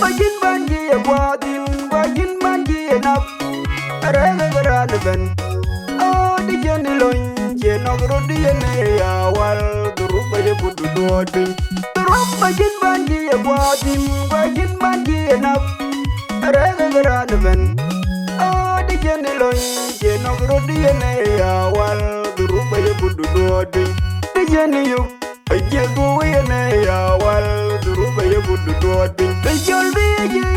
Bajin banji ya gwadin, bajin banji ya nap. Arega garana ben. Oh di jeni lonje nogro di yene ya wal. Duruba ya budu dodin. Durub bajin banji ya gwadin, bajin banji ya nap. Arega garana ben. Oh di jeni lonje nogro di yene ya wal. Duruba ya budu dodin. Di jeni yuk. Ajago yene ya wal. Duruba ya budu dodin. Di jolbi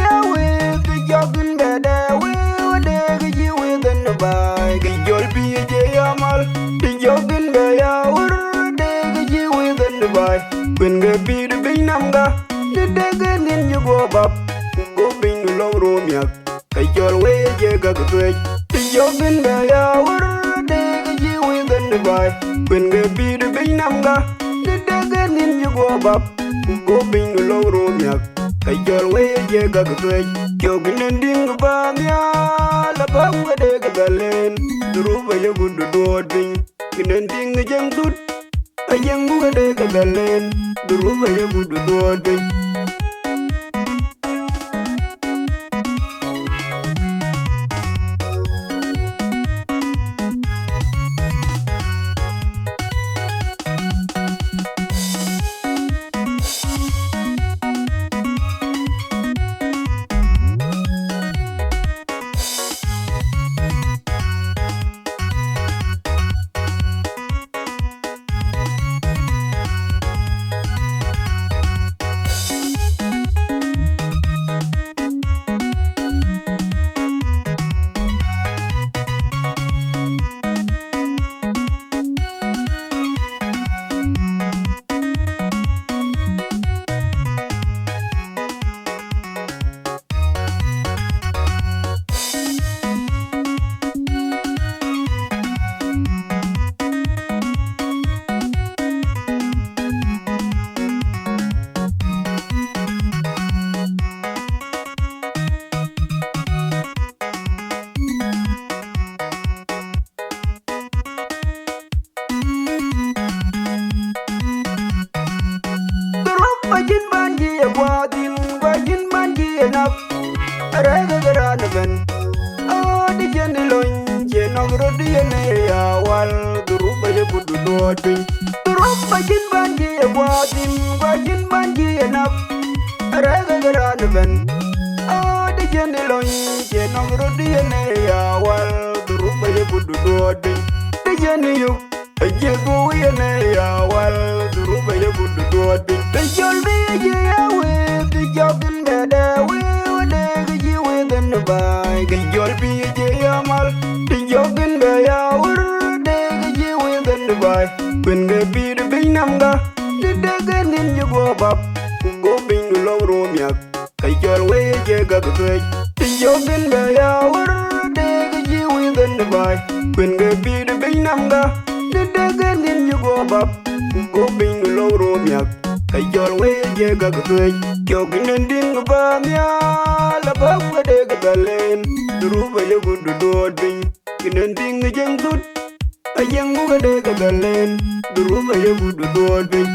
ya we. Di jogun beda we. Wade gaji we den bay. Di jolbi ya mal. Di jogun be ya ur. De gaji we den bay. When ga bi de bin namga. Di dege nin you go bab. Go bin long romiak. Di jol we je ga gutwe. Di jogun be ya ur. De gaji we den bay. When ga bi de bin namga. Di dege nin you go bab. Go bin long romiak. Kay jol we je ga gutwe. Jogin ding ba mya la ba wa de ga galen. Duruba ya gudu dodin. Kinen ding jeng tut. Ayang ga de ga galen. Duruba ya gudu dodin. Bajin banji ya gwadin, bajin banji ya nap. Arega garana ben. Oh di jeni lonje nogro di yene ya wal. Duruba ya budu dodin. Durub bajin banji ya gwadin, bajin banji ya nap. Arega garana ben. Oh di jeni lonje nogro di yene ya wal. Duruba ya budu dodin. Di jeni yuk. Ajago yene ya wal. Duruba ya budu dodin. Di jolbi ya we. Di jogin beda we. Wade gaji we den bay. Di jolbi ya mal. Di jogin be ya ur. De gaji we den bay. When ga bi de bin namga. Di dege nin you go bab. Go bin long romiak. Kay jol we je ga gutwe. Di jogin be ya ur. De gaji we den bay. When ga bi de bin namga. Di dege nin you go bab. Go bin long romiak. Kay jol we je ga gutwe. Jogin ding ba mya la ba wa de ga galen. Duruba ya gudu dodin. Kinen ding jeng tut. Ayang ga de ga galen. Duruba ya gudu dodin.